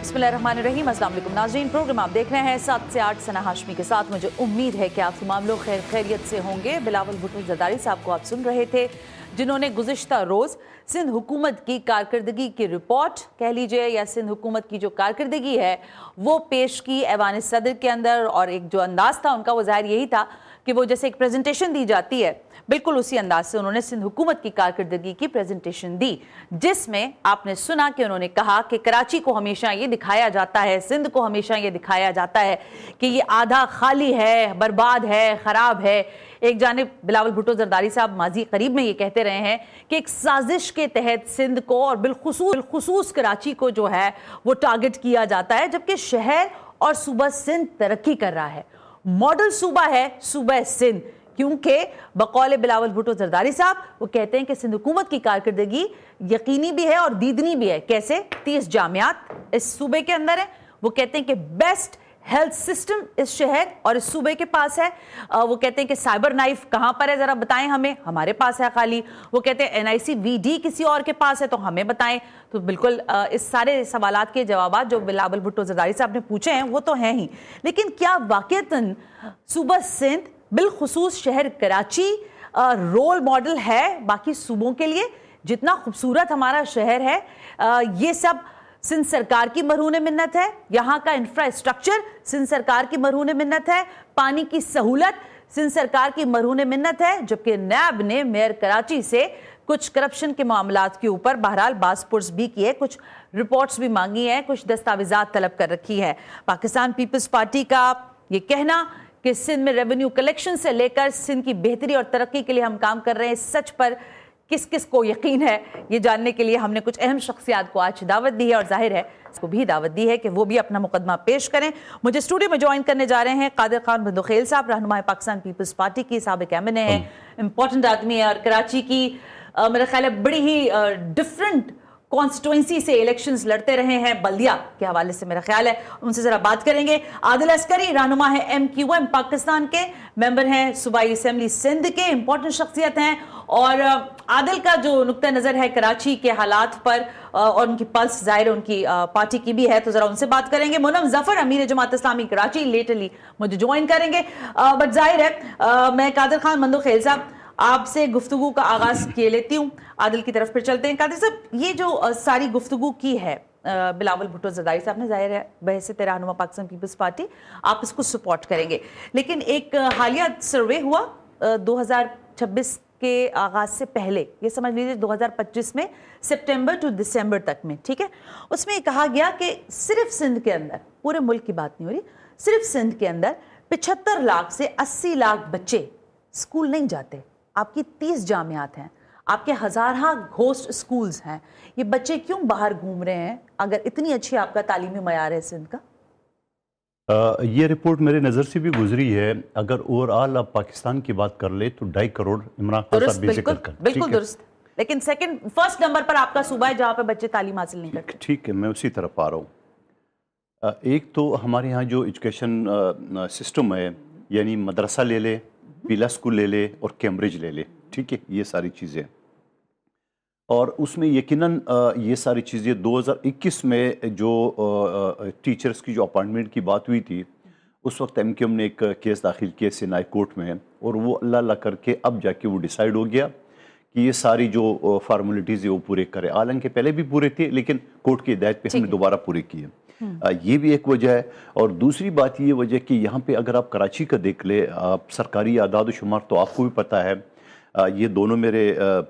बिस्मिल्लाहिर्रहमानिर्रहीम। अस्सलाम वालेकुम नाज़रीन, प्रोग्राम आप देख रहे हैं 7 से 8 सना हाशमी के साथ। मुझे उम्मीद है कि आप तमाम लोग खैरियत से होंगे। बिलावल भुट्टो ज़रदारी साहब को आप सुन रहे थे, जिन्होंने गुज़िश्ता रोज़ सिंध हुकूमत की कारकर्दगी की रिपोर्ट कह लीजिए या सिंध हुकूमत की जो कारकर्दगी है वो पेश की ऐवान सदर के अंदर। और एक जो अंदाज़ था उनका वो ज़ाहिर यही था कि वो जैसे एक प्रेजेंटेशन दी जाती है, बिल्कुल उसी अंदाज से उन्होंने सिंध हुकूमत की कारकर्दगी की प्रेजेंटेशन दी, जिसमें आपने सुना कि उन्होंने कहा कि कराची को हमेशा ये दिखाया जाता है, सिंध को हमेशा ये दिखाया जाता है कि ये आधा खाली है, बर्बाद है, ख़राब है। एक जानिब बिलावल भुट्टो ज़रदारी साहब माजी करीब में ये कहते रहे हैं कि एक साजिश के तहत सिंध को और बिलखुसूस कराची को जो है वो टारगेट किया जाता है, जबकि शहर और सूबा सिंध तरक्की कर रहा है। मॉडल सूबा है सूबा सिंध, क्योंकि बकौल बिलावल भुट्टो ज़रदारी साहब वो कहते हैं कि सिंध हुकूमत की कारकर्दगी यकीनी भी है और दीदनी भी है। कैसे? 30 जामियात इस सूबे के अंदर है। वो कहते हैं कि बेस्ट हेल्थ सिस्टम इस शहर और इस सूबे के पास है। वो कहते हैं कि साइबर नाइफ कहाँ पर है, ज़रा बताएं हमें, हमारे पास है खाली। वो कहते हैं NIC VD किसी और के पास है तो हमें बताएं। तो बिल्कुल इस सारे सवालात के जवाब जो बिलावल भुट्टो ज़रदारी साहब ने पूछे हैं वो तो हैं ही, लेकिन क्या वाक़ईतन सूबा सिंध बिलखुसूस शहर कराची रोल मॉडल है बाकी सूबों के लिए? जितना खूबसूरत हमारा शहर है, ये सब सिंध सरकार की मरहून मिन्नत है। यहाँ का इंफ्रास्ट्रक्चर सिंध सरकार की मरहून मिन्नत है। पानी की सहूलत सिंध सरकार की मरहून मिन्नत है। जबकि नैब ने मेयर कराची से कुछ करप्शन के मामलात के ऊपर बहरहाल बासपुर्स भी किए, कुछ रिपोर्ट्स भी मांगी हैं, कुछ दस्तावेजात तलब कर रखी है। पाकिस्तान पीपल्स पार्टी का ये कहना कि सिंध में रेवेन्यू कलेक्शन से लेकर सिंध की बेहतरी और तरक्की के लिए हम काम कर रहे हैं, सच पर किस किस को यकीन है, ये जानने के लिए हमने कुछ अहम शख्सियात को आज दावत दी है और जाहिर है इसको भी दावत दी है कि वो भी अपना मुकदमा पेश करें। मुझे स्टूडियो में ज्वाइन करने जा रहे हैं कादिर खान बंदोखेल साहब, रहनुमाए पाकिस्तान पीपल्स पार्टी की, साबिक एमएनए हैं, इंपॉर्टेंट आदमी है और कराची की मेरा ख्याल है बड़ी ही डिफरेंट कॉन्स्टिट्यूंसी से इलेक्शंस लड़ते रहे हैं, बल्दिया के हवाले से मेरा ख्याल है, उनसे जरा बात करेंगे। आदिल अस्करी रहनुमा है MQM पाकिस्तान के, मेंबर हैं सूबाई असेंबली सिंध के, इंपॉर्टेंट शख्सियत हैं। और आदिल का जो नुक्ता नज़र है कराची के हालात पर और उनकी पल्स जाहिर उनकी पार्टी की भी है, तो जरा उनसे बात करेंगे। मुनम जफर अमीर जमात इस्लामी कराची लेटरली मुझे ज्वाइन करेंगे। बट जाहिर है मैं कादिर खान बंदोखेल साहब आपसे गुफ्तगू का आगाज किए लेती हूँ, आदिल की तरफ फिर चलते हैं। कादिर साहब, ये जो सारी गुफ्तगू की है बिलावल भुट्टो ज़रदारी साहब ने, जाहिर है बहैसियत रहनुमा पाकिस्तान पीपल्स पार्टी आप इसको सपोर्ट करेंगे, लेकिन एक हालिया सर्वे हुआ 2026 के आगाज से पहले, ये समझ लीजिए 2025 में सितंबर टू दिसंबर तक में, ठीक है, उसमें कहा गया कि सिर्फ सिंध के अंदर, पूरे मुल्क की बात नहीं हो रही, सिर्फ सिंध के अंदर 75 लाख से 80 लाख बच्चे स्कूल नहीं जाते। आपकी 30 जामियात हैं, आपके हज़ारा घोस्ट स्कूल्स हैं, ये बच्चे क्यों बाहर घूम रहे हैं अगर इतनी अच्छी आपका तालीमी मयार है सिंध का? ये रिपोर्ट मेरे नज़र से भी गुजरी है। अगर ओवरऑल आप पाकिस्तान की बात कर ले तो 2.5 करोड़ इमरान खान साहब बिल्कुल दुरुस्त, लेकिन फर्स्ट नंबर पर आपका सूबा है जहाँ पे बच्चे तालीम हासिल नहीं करते। ठीक है, मैं उसी तरफ आ रहा हूँ। एक तो हमारे यहाँ जो एजुकेशन सिस्टम है, यानी मदरसा ले ले, पीला स्कूल ले ले और कैम्ब्रिज ले ले, ठीक है, ये सारी चीज़ें, और उसमें यकीनन ये सारी चीज़ें 2021 में जो टीचर्स की जो अपॉइंटमेंट की बात हुई थी, उस वक्त MQM ने एक केस दाखिल किया सिनाई कोर्ट में, और वो अल्लाह अल्लाह करके अब जाके वो डिसाइड हो गया कि ये सारी जो फार्मेलिटीज़ है वो पूरे करें। हालांकि पहले भी पूरे थे, लेकिन कोर्ट की हिदायत पे हमने दोबारा पूरे किए। ये भी एक वजह है। और दूसरी बात ये वजह कि यहाँ पे अगर आप कराची का देख ले, आप सरकारी आदाद शुमार तो आपको भी पता है, ये दोनों मेरे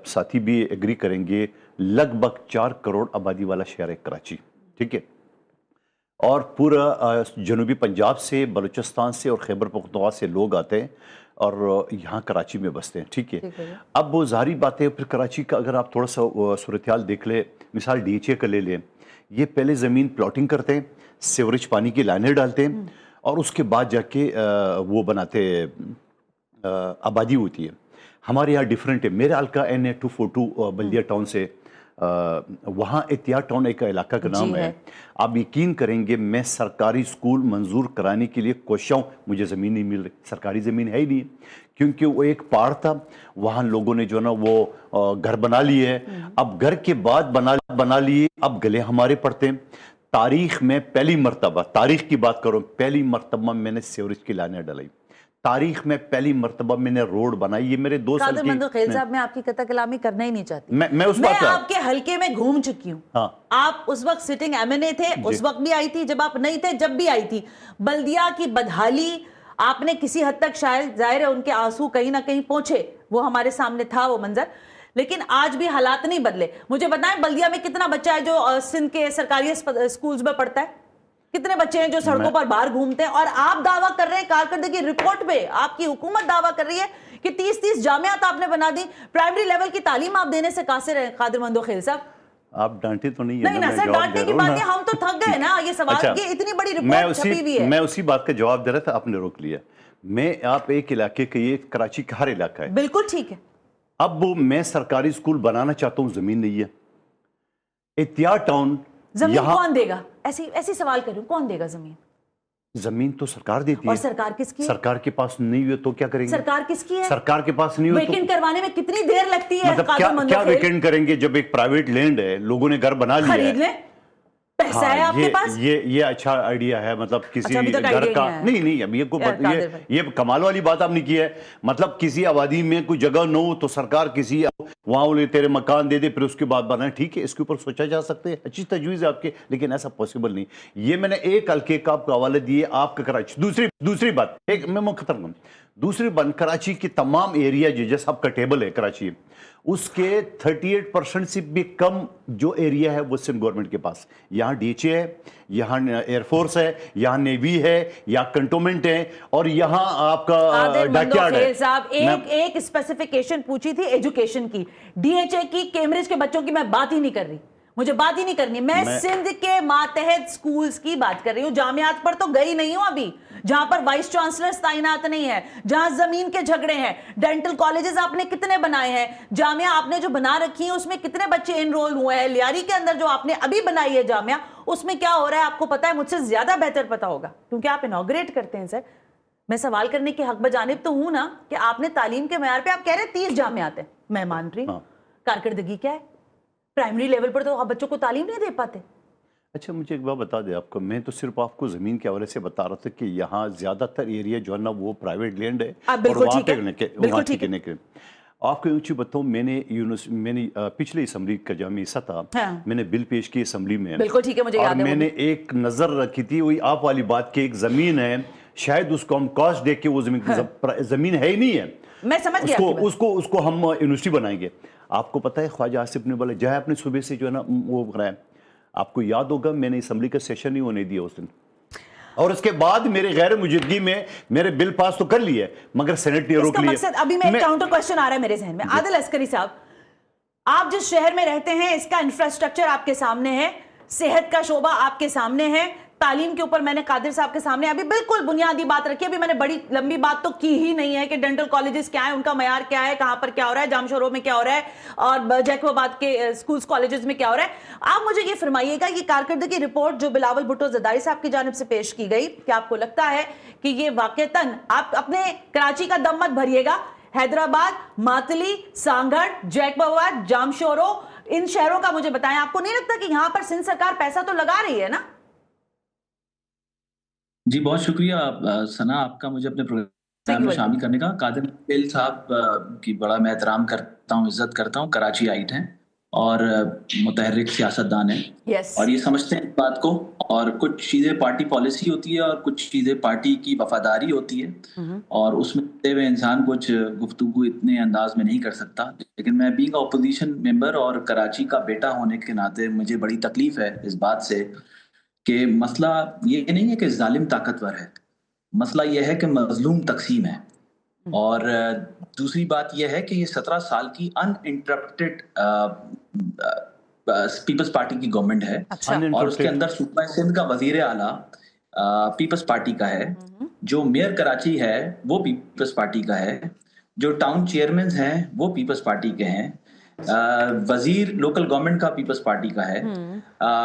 साथी भी एग्री करेंगे, लगभग 4 करोड़ आबादी वाला शहर है कराची, ठीक है, और पूरा जनूबी पंजाब से, बलूचिस्तान से और खैबर पख्तूनख्वा से लोग आते हैं और यहाँ कराची में बसते हैं, ठीक है। अब वो ज़ाहिर बात है, फिर कराची का अगर आप थोड़ा सा सूरत हाल देख ले, मिसाल DHA का ले लें, ये पहले ज़मीन प्लॉटिंग करते हैं, सीवरेज पानी की लाइनें डालते हैं और उसके बाद जाके वो बनाते आबादी होती है। हमारे यहाँ डिफरेंट है। मेरे हल्का NA 242 बल्दिया टाउन से वहाँ एहतियात टाउन एक इलाका का नाम है। आप यकीन करेंगे, मैं सरकारी स्कूल मंजूर कराने के लिए कोशिश हूँ, मुझे ज़मीन नहीं मिल रही, सरकारी ज़मीन है ही नहीं, क्योंकि वो एक पहाड़ था, वहाँ लोगों ने जो ना वो घर बना लिए है। अब घर के बाद बना लिए, अब गले हमारे पड़ते हैं। तारीख में पहली मरतबा, तारीख की बात करूं, पहली मरतबा मैंने सीवरेज की लाइनें डलाई, तारीख में पहली मरतबा मैंने रोड बनाई। ये मेरे 2 साल कादिर की मंदो खेल साहब, मैं आपकी कतई कलामी करना ही नहीं चाहती। मैं उस बात मैं आपके हलके में घूम चुकी हूँ। हाँ। आप उस वक्त सिटिंग एमएनए थे, उस वक्त भी आई थी, जब आप नहीं थे जब भी आई थी। बल्दिया की बदहाली आपने किसी हद तक शायद, जाहिर है उनके आंसू कहीं ना कहीं पहुंचे, वो हमारे सामने था वो मंजर, लेकिन आज भी हालात नहीं बदले। मुझे बताएं, बल्दिया में कितना बच्चा है जो सिंध के सरकारी स्कूल्स में पढ़ता है? कितने बच्चे हैं जो सड़कों पर बाहर घूमते हैं? और आप दावा कर रहे हैं, कारकर्दगी रिपोर्ट पे आपकी हुकूमत दावा कर रही है कि 30-30 जामियात आपने बना दी। प्राइमरी लेवल की तालीम आप देने से कासिर हैं कादिर मंदो खेल साहब। आप डांटे तो नहीं है नहीं ना सर, डांटने की बात है, हम तो थक गए ना। ये सवाल, ये इतनी बड़ी रिपोर्ट छपी हुई है। मैं उसी बात का जवाब दे रहा था, आपने रोक लिया। मैं आप एक इलाके के, ये कराची का हर इलाका है, बिल्कुल ठीक है। अब वो मैं सरकारी स्कूल बनाना चाहता हूँ, जमीन नहीं है। एहतियात टाउन, जमीन कौन देगा? ऐसी सवाल करूं, कौन देगा जमीन? जमीन तो सरकार देती है। और सरकार किसकी है? सरकार के पास नहीं है तो क्या करेंगे? सरकार किसकी है? सरकार के पास नहीं हो तो वेकेंट करवाने में कितनी देर लगती है? मतलब क्या वेकेंट करेंगे जब एक प्राइवेट लैंड है, लोगों ने घर बना लिया है, खरीद ले, पैसा है आपके पास। ये अच्छा आइडिया है, मतलब किसी अच्छा, घर का नहीं अब ये कमाल वाली बात आपने की है। मतलब किसी आबादी में कोई जगह न हो तो सरकार किसी वहां तेरे मकान दे दे, फिर उसके बाद बनाए। ठीक है, इसके ऊपर सोचा जा सकते हैं, अच्छी तजवीज़ है आपके, लेकिन ऐसा पॉसिबल नहीं। ये मैंने एक हल्के का आपको हवाले दिए, आपका कराची। दूसरी बात, एक मैं मुख्तर हूं, दूसरी बात, कराची की तमाम एरिया जो जैसा आपका टेबल है कराची, उसके 38% से भी कम जो एरिया है वो सिंध गवर्नमेंट के पास। यहाँ डीएचए है, यहाँ एयरफोर्स है, यहाँ नेवी है, यहाँ कंटोनमेंट है, और यहाँ आपका डॉकयार्ड है। साहब, एक स्पेसिफिकेशन पूछी थी एजुकेशन की, डीएचए की, कैम्ब्रिज के बच्चों की मैं बात ही नहीं कर रही, मुझे बात ही नहीं करनी। मैं सिंध के मातहत स्कूल्स की बात कर रही हूँ। जामियात पर तो गई नहीं हूं अभी, जहां पर वाइस चांसलर तैनात नहीं है, जहां जमीन के झगड़े हैं। डेंटल कॉलेजेस आपने कितने बनाए हैं? जामिया आपने जो बना रखी है उसमें कितने बच्चे एनरोल हुए हैं? लियारी के अंदर जो आपने अभी बनाई है जामिया, उसमें क्या हो रहा है आपको पता है? मुझसे ज्यादा बेहतर पता होगा, क्योंकि आप इनॉग्रेट करते हैं। सर, मैं सवाल करने की हक बजानिब तो हूं ना, कि आपने तालीम के मैार पे आप कह रहे हैं 30 जामियात हैं, मैं मान रही हूं। कारकर्दगी क्या है? प्राइमरी लेवल पर तो आप बच्चों को तालीम नहीं दे पाते। अच्छा, मुझे एक बात बता दे आपको, मैं तो सिर्फ आपको जमीन के हवाले से बता रहा था कि यहाँ ज्यादातर एरिया जो है ना वो प्राइवेट लैंड है, और वहाँ पे आपको ऊँची बताऊँ, मैंने पिछले असम्बली का जब मैं हिस्सा था, मैंने बिल पेश की असम्बली में, बिल्कुल ठीक है, मुझे याद है। मैंने एक नजर रखी थी, वही आप वाली बात की, एक जमीन है, शायद उसको हम कॉस्ट दे के वो जमीन है ही नहीं है, मैं समझ गया, उसको हम यूनिवर्सिटी बनाएंगे। आपको पता है ख्वाजा आसिफ ने बोला जहाँ अपने सूबे से जो है ना वो कराया, आपको याद होगा मैंने असम्बली का सेशन नहीं होने दिया उस दिन, और उसके बाद मेरे गैर मौजूदगी में मेरे बिल पास तो कर लिए, मगर सेनेट ने रोक लिया। अभी मैं काउंटर क्वेश्चन आ रहा है मेरे जहन में। आदिल अस्करी साहब, आप जिस शहर में रहते हैं इसका इंफ्रास्ट्रक्चर आपके सामने है, सेहत का शोबा आपके सामने है, तालीम के ऊपर मैंने कादिर साहब के सामने अभी बिल्कुल बुनियादी बात रखी। अभी मैंने बड़ी लंबी बात तो की ही नहीं है कि डेंटल कॉलेजेस क्या है, उनका मयार क्या है, कहां पर क्या हो रहा है, जामशोरो में क्या हो रहा है, और जैकोबाद के स्कूल्स कॉलेजेस में क्या हो रहा है। आप मुझे ये फरमाइएगा, ये कारकर्दगी रिपोर्ट जो बिलावल भुट्टो जरदारी साहब की जानिब से पेश की गई, क्या आपको लगता है कि ये वाकईतन, आप अपने कराची का दम मत भरिएगा, हैदराबाद, मातली, सांगड़, जैकोबाद, जामशोरो, इन शहरों का मुझे बताएं, आपको नहीं लगता कि यहां पर सिंध सरकार पैसा तो लगा रही है ना? जी बहुत शुक्रिया सना आपका मुझे अपने प्रोग्राम में शामिल करने का। कादिर खेल साहब की बड़ा मैं एहतराम करता हूँ, इज्जत करता हूँ, कराची आइट हैं और मुतहर्रिक सियासतदान हैं, और ये समझते हैं बात को, और कुछ चीज़ें पार्टी पॉलिसी होती है और कुछ चीज़ें पार्टी की वफादारी होती है, और उसमें हुए इंसान कुछ गुफ्तगू इतने अंदाज में नहीं कर सकता। लेकिन मैं बीइंग अपोजिशन मेंबर और कराची का बेटा होने के नाते मुझे बड़ी तकलीफ है इस बात से कि मसला ये नहीं है कि जालिम ताकतवर है, मसला ये है कि मजलूम तकसीम है। और दूसरी बात यह है कि ये 17 साल की अनइंटरप्टेड पीपल्स पार्टी की गवर्नमेंट है। अच्छा। और उसके अंदर सूबा सिंध का वजीर आला पीपल्स पार्टी का है, जो मेयर कराची है वो पीपल्स पार्टी का है, जो टाउन चेयरमैन हैं वो पीपल्स पार्टी के हैं, वजीर लोकल गवर्नमेंट का पीपल्स पार्टी का है,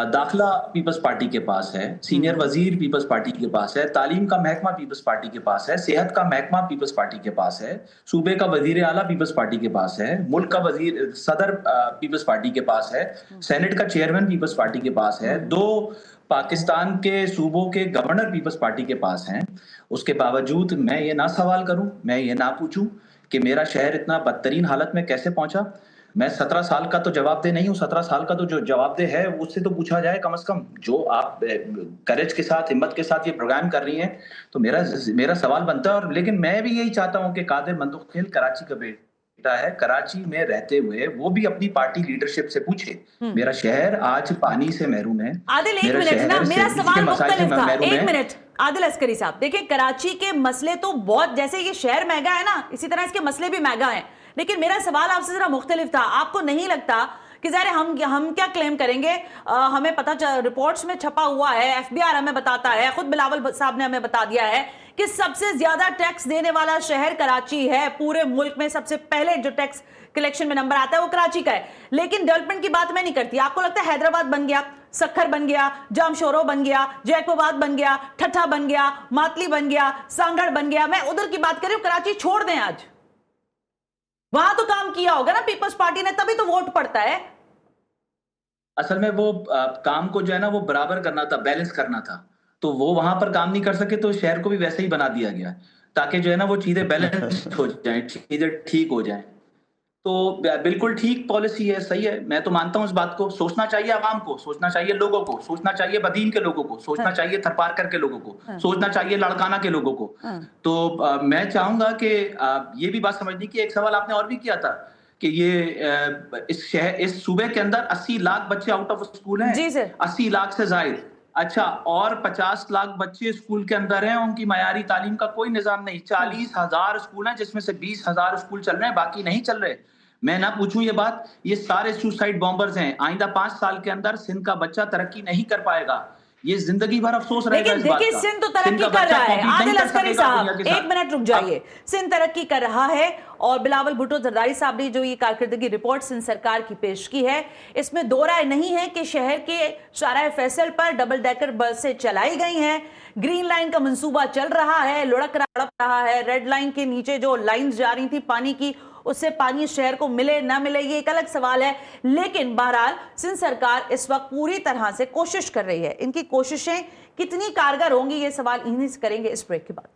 दाखिला पीपल्स पार्टी के पास है, सीनियर वजीर पीपल्स पार्टी के पास है, तालीम का महकमा पीपल्स पार्टी के पास है, सेहत का महकमा पीपल्स पार्टी के पास है, सूबे का वजीर आला पीपल्स पार्टी के पास है, मुल्क का वजीर सदर पीपल्स पार्टी के पास है, सेनेट का चेयरमैन पीपल्स पार्टी के पास है, 2 पाकिस्तान के सूबों के गवर्नर पीपल्स पार्टी के पास हैं। उसके बावजूद मैं ये ना सवाल करूं, मैं ये ना पूछूं कि मेरा शहर इतना बदतरीन हालत में कैसे पहुंचा। मैं 17 साल का तो जवाबदेह नहीं हूँ, 17 साल का तो जो जवाबदेह है उससे तो पूछा जाए कम से कम। जो आप करेज के साथ, हिम्मत के साथ ये प्रोग्राम कर रही हैं, तो मेरा सवाल बनता है। और लेकिन मैं भी यही चाहता हूँ कि कादिर मंदुखेल कराची का बेटा है, कराची में रहते हुए वो भी अपनी पार्टी लीडरशिप से पूछे, मेरा शहर आज पानी से महरूम है। आदिल, एक मिनट ना, मेरा सवाल मुख्तलिफ था। एक मिनट आदिल अस्करी साहब, देखिए कराची के मसले तो बहुत, जैसे ये शहर महंगा है ना, इसी तरह इसके मसले भी महंगा हैं, लेकिन मेरा सवाल आपसे जरा मुख्तलिफ था। आपको नहीं लगता कि ज़ाहिर हम क्या क्लेम करेंगे, हमें पता रिपोर्ट्स में छपा हुआ है, एफबीआर हमें बताता है, खुद बिलावल साहब ने हमें बता दिया है कि सबसे ज्यादा टैक्स देने वाला शहर कराची है। पूरे मुल्क में सबसे पहले जो टैक्स कलेक्शन में नंबर आता है वो कराची का है। लेकिन डेवलपमेंट की बात मैं नहीं करती। आपको लगता है हैदराबाद बन गया, सखर बन गया, जामशोरो बन गया, जैकोबाद बन गया, ठट्ठा बन गया, मातली बन गया, सांगड़ बन गया, मैं उधर की बात कर रही हूं, कराची छोड़ दें आज। वहां तो काम किया होगा ना पीपल्स पार्टी ने, तभी तो वोट पड़ता है। असल में वो काम को जो है ना वो बराबर करना था, बैलेंस करना था, तो वो वहां पर काम नहीं कर सके, तो शहर को भी वैसे ही बना दिया गया ताकि जो है ना वो चीजें बैलेंस हो जाएं, चीजें ठीक हो जाएं। तो बिल्कुल ठीक पॉलिसी है, सही है, मैं तो मानता हूं इस बात को। सोचना चाहिए आवाम को, सोचना चाहिए लोगों को, सोचना चाहिए बदीन के लोगों को, सोचना चाहिए थरपारकर के लोगों को, सोचना चाहिए लड़काना के लोगों को। तो मैं चाहूंगा कि ये भी बात समझनी कि एक सवाल आपने और भी किया था कि ये इस सूबे के अंदर 80 लाख बच्चे आउट ऑफ स्कूल हैं। जी सर। 80 लाख से जायद। अच्छा, और 50 लाख बच्चे स्कूल के अंदर हैं, उनकी मयारी तालीम का कोई निजाम नहीं। 40,000 स्कूल हैं जिसमें से 20,000 स्कूल चल रहे हैं, बाकी नहीं चल रहे। मैं ना पूछूं ये बात, ये सारे सुसाइड बॉम्बर्स हैं। आइंदा 5 साल के अंदर सिंध का बच्चा तरक्की नहीं कर पाएगा, ये जिंदगी भर अफसोस रहेगा इस बात का। देखिए सिंध तो तरक्की कर रहा है। आदिल अस्करी साहब एक मिनट रुक जाइए। सिंध तरक्की कर रहा है और बिलावल भुट्टो जरदारी साहब ने जो ये कारकर्दगी रिपोर्ट सिंध सरकार की पेश की है, इसमें दो राय नहीं है कि शहर के शाहराह फैसल पर डबल डेकर बसें चलाई गई हैं, ग्रीन लाइन का मंसूबा चल रहा है, लुढ़क रहा है। रेड लाइन के नीचे जो लाइंस जा रही थी पानी की, उससे पानी शहर को मिले ना मिले ये एक अलग सवाल है। लेकिन बहरहाल सिंध सरकार इस वक्त पूरी तरह से कोशिश कर रही है। इनकी कोशिशें कितनी कारगर होंगी ये सवाल इन्हीं से करेंगे इस ब्रेक के बाद।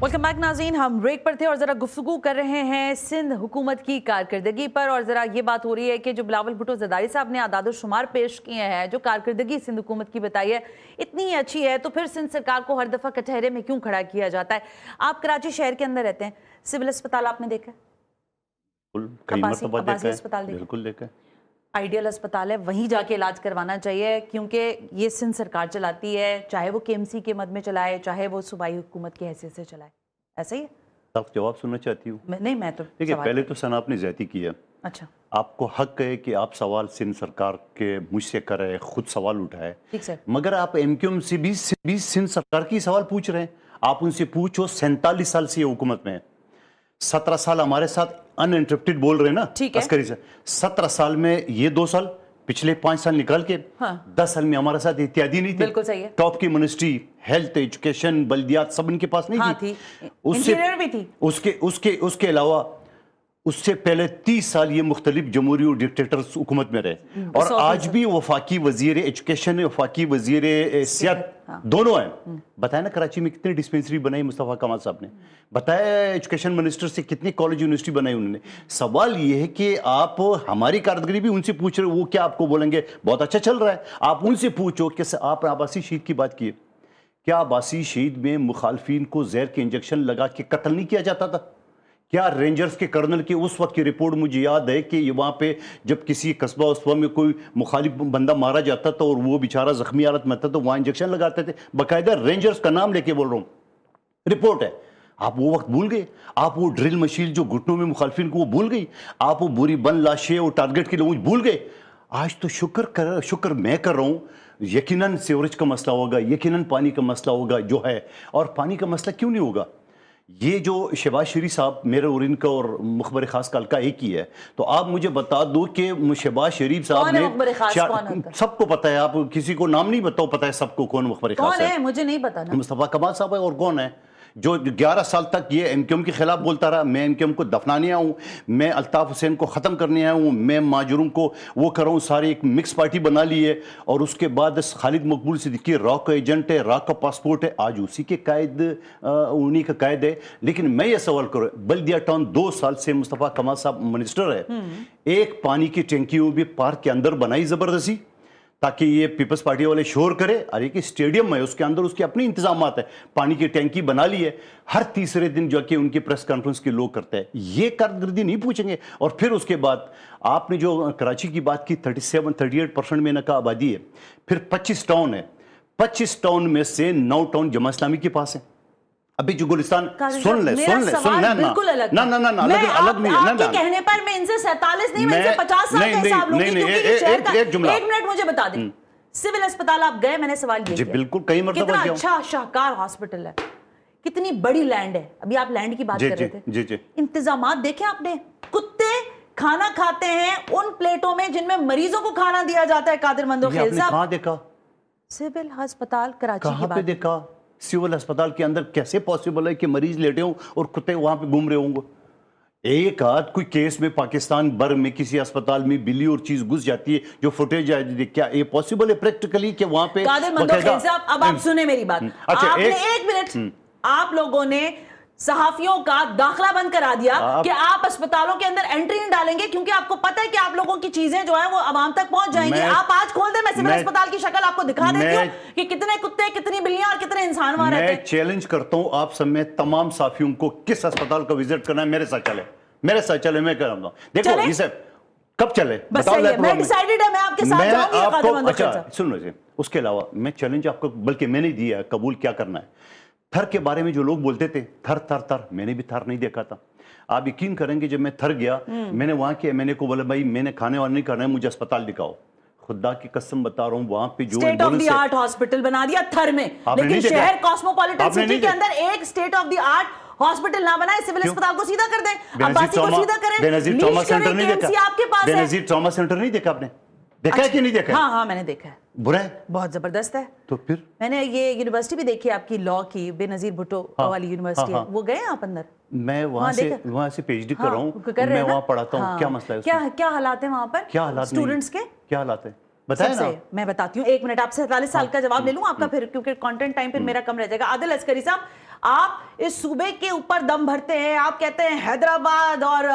वेलकम बैक नाज़रीन, हम ब्रेक पर थे और ज़रा गुफ्तगू कर रहे हैं सिंध हुकूमत की कारकर्दगी पर। और ज़रा ये बात हो रही है कि जो बिलावल भुट्टो जरदारी साहब ने आदाद शुमार पेश किए हैं, जो कारकर्दगी सिंध हुकूमत की बताई है इतनी अच्छी है, तो फिर सिंध सरकार को हर दफ़ा कटहरे में क्यों खड़ा किया जाता है? आप कराची शहर के अंदर रहते हैं, सिविल अस्पताल आपने देखा है? अब्बासी अस्पताल बिल्कुल देखा है। आइडियल अस्पताल है, वहीं जाके इलाज करवाना चाहिए, क्योंकि ये सिंध सरकार चलाती है, चाहे वो केएमसी के मद में चलाए, चाहे वो सूबाई हुकूमत की हैसियत से चलाए। ऐसा ही है? आप जवाब सुनना चाहती हूँ? नहीं, मैं तो देखिए, पहले तो सना आपने ज्यादती किया। अच्छा, आपको हक है कि आप सवाल सिंध सरकार के मुझसे करे, खुद सवाल उठाए, ठीक सर। मगर आप एमक्यूएम से भी सिंध सरकार की सवाल पूछ रहे हैं। आप उनसे पूछो, 47 साल से ये हुकूमत में है, 17 साल हमारे साथ अनइंटरप्टेड बोल रहे हैं ना अस्करी से। 17 साल में ये 2 साल, पिछले 5 साल निकाल के 10 साल में हमारे साथ इत्यादि नहीं थे। बिल्कुल सही है। टॉप की मिनिस्ट्री, हेल्थ, एजुकेशन, बल्दियात सब इनके पास नहीं थी। इंटीरियर भी थी। उसके अलावा उससे पहले 30 साल ये मुख्तलिफ जमहूरी और डिक्टेटर्स हुकूमत में रहे। और आज भी वफाकी वजीर एजुकेशन, वफाकी वजीर सेहत दोनों हैं। बताया ना कराची में कितनी डिस्पेंसरी बनाई मुस्तफ़ा कमाल साहब ने, बताया एजुकेशन मिनिस्टर से कितनी कॉलेज यूनिवर्सिटी बनाई उन्होंने। सवाल ये है कि आप हमारी कारकर्दगी भी उनसे पूछ रहे हो, वो क्या आपको बोलेंगे बहुत अच्छा चल रहा है। आप उनसे पूछो कि आप आबासी शहीद की बात किए, क्या आबासी शहीद में मुखालफिन को जहर के इंजेक्शन लगा के कत्ल नहीं किया जाता था? क्या रेंजर्स के कर्नल की उस वक्त की रिपोर्ट मुझे याद है कि वहाँ पे जब किसी कस्बा उस्बा में कोई मुखालिफ बंदा मारा जाता था और वो बेचारा जख्मी हालत में था, तो वहाँ इंजेक्शन लगाते थे। बाकायदा रेंजर्स का नाम लेके बोल रहा हूँ, रिपोर्ट है। आप वो वक्त भूल गए, आप वो ड्रिल मशीन जो घुटनों में मुखालफिन को वो भूल गई, आप वो बुरी बंद लाशें और टारगेट की लोग भूल गए। आज तो शुक्र मैं कर रहा हूँ, यकीनन सीवरेज का मसला होगा, यकीनन पानी का मसला होगा जो है। और पानी का मसला क्यों नहीं होगा? ये जो शहबाज शरीफ साहब, मेरे और इनका और मुखबर खास कल का एक ही है, तो आप मुझे बता दो कि शहबाज शरीफ साहब ने, सबको पता है, आप किसी को नाम नहीं बताओ, पता है सबको कौन मुखबर खास है? मुझे नहीं पता ना। मुस्तफा कमाल साहब है, और कौन है जो 11 साल तक ये एमक्यूएम के खिलाफ बोलता रहा। मैं एमक्यूएम को दफनाने आया हूँ, मैं अल्ताफ हुसैन को ख़त्म करने आया हूँ, मैं माजरूम को वो कर रहा हूँ, सारी एक मिक्स पार्टी बना ली है। और उसके बाद खालिद मकबूल सिद्दीकी रॉ का एजेंट है, रॉ का पासपोर्ट है, आज उसी के कायद, उन्हीं का कायद है। लेकिन मैं ये सवाल करूँ, बल्दिया टाउन 2 साल से मुस्तफा कमाल साहब मिनिस्टर है, एक पानी की टैंकी वो भी पार्क के अंदर बनाई ज़बरदस्ती, ताकि ये पीपल्स पार्टी वाले शोर करे। अरे कि स्टेडियम है, उसके अंदर उसकी अपनी इंतजामात है, पानी की टैंकी बना ली है, हर तीसरे दिन जो कि उनकी प्रेस कॉन्फ्रेंस के लोग करते हैं, ये कारकर्दगी नहीं पूछेंगे। और फिर उसके बाद आपने जो कराची की बात की, 37-38% में नका आबादी है, फिर 25 टाउन है, 25 टाउन में से 9 टाउन जमा इस्लामी के पास है। अभी जो गुलिस्तान, सुन ले बिल्कुल अलग ना अलग नहीं है, कहने पर मैं इनसे 47 नहीं, मैं इनसे 50 साल के हिसाब लूंगी, क्योंकि एक मिनट मुझे बता दें, सिविल अस्पताल आप गए? मैंने सवाल ये किया, बिल्कुल कई मरतबा कितना गया। अच्छा शाहकार हॉस्पिटल है, कितनी बड़ी लैंड है। अभी आप लैंड की बात कर रहे थे, जी। इंतजामात देखे आपने? कुत्ते खाना खाते हैं उन प्लेटों में जिनमें मरीजों को खाना दिया जाता है। कादिर मंदोखेल साहब, कहां देखा? सिविल अस्पताल कराची की बात देखा? सिविल अस्पताल के अंदर कैसे पॉसिबल है कि मरीज लेटे हों और कुत्ते वहां पे घूम रहे होंगे? एक आध कोई केस में पाकिस्तान भर में किसी अस्पताल में बिल्ली और चीज घुस जाती है, जो फुटेज है, क्या ये पॉसिबल है प्रैक्टिकली कि वहां पे? कादिर मंदोखेल साहब, अब आप सुने मेरी बात। अच्छा, आपने एक मिनट, आप लोगों ने सहाफियों का दाखला बंद करा दिया कि आप अस्पतालों के अंदर एंट्री नहीं डालेंगे, क्योंकि आपको पता है कि आप लोगों की चीजें जो है वो आवाम तक पहुंच जाएंगी। आप आज खोल दें, मैं सिविल अस्पताल की शक्ल आपको दिखा देती हूं कि कितने कुत्ते, कितनी बिल्लियां और कितने इंसान वहां रहते हैं। मैं चैलेंज करता हूं आप सब में तमाम साफियों को, किस अस्पताल का विजिट करना है मेरे साथ चले, मैं कर रहा हूं। देखो इसे कब चले बताओ, मैं डिसाइडेड है, मैं आपके साथ जाऊंगी। अच्छा सुन लो, उसके अलावा मैं चैलेंज आपको, बल्कि मैंने दिया है, कबूल क्या करना है। थर के बारे में जो लोग बोलते थे, थर, मैंने भी थर नहीं देखा था। आप यकीन करेंगे, जब मैं थर गया, मैंने वहां के एमएनए को बोला, भाई मैंने खाने वाला नहीं करना है, मुझे अस्पताल दिखाओ। खुदा की कसम बता रहा हूं, वहां पे जो state of the art hospital बना दिया थर में, लेकिन शहर कॉस्मोपॉलिटन सिटी के अंदर एक state of the art hospital ना बनाए, सिविल अस्पताल को सीधा कर दें, अब्बासी को सीधा करें। बेनजीर ट्रॉमा सेंटर नहीं देखा? आपके पास है बेनजीर ट्रॉमा सेंटर नहीं देखा आपने? देखा है कि नहीं देखा? हाँ मैंने देखा है। बुरा है? बहुत जबरदस्त है। तो फिर मैंने ये यूनिवर्सिटी भी देखी आपकी, लॉ की, बेनजीर भुट्टो वाली यूनिवर्सिटी है, वो गए आप अंदर? मैं वहां से पीएचडी कर रहा हूँ, मैं वहां पढ़ाता हूँ। क्या मसला है? क्या हालात है वहां पर? क्या हालात स्टूडेंट्स के क्या हालात है बताया ना? मैं बताती हूँ, एक मिनट, आपसे 47 साल का जवाब ले लूं आपका, फिर क्योंकि कंटेंट टाइम फिर मेरा कम रह जाएगा। आदिल अस्करी साहब, आप इस सूबे के ऊपर दम भरते हैं, आप कहते हैं हैदराबाद और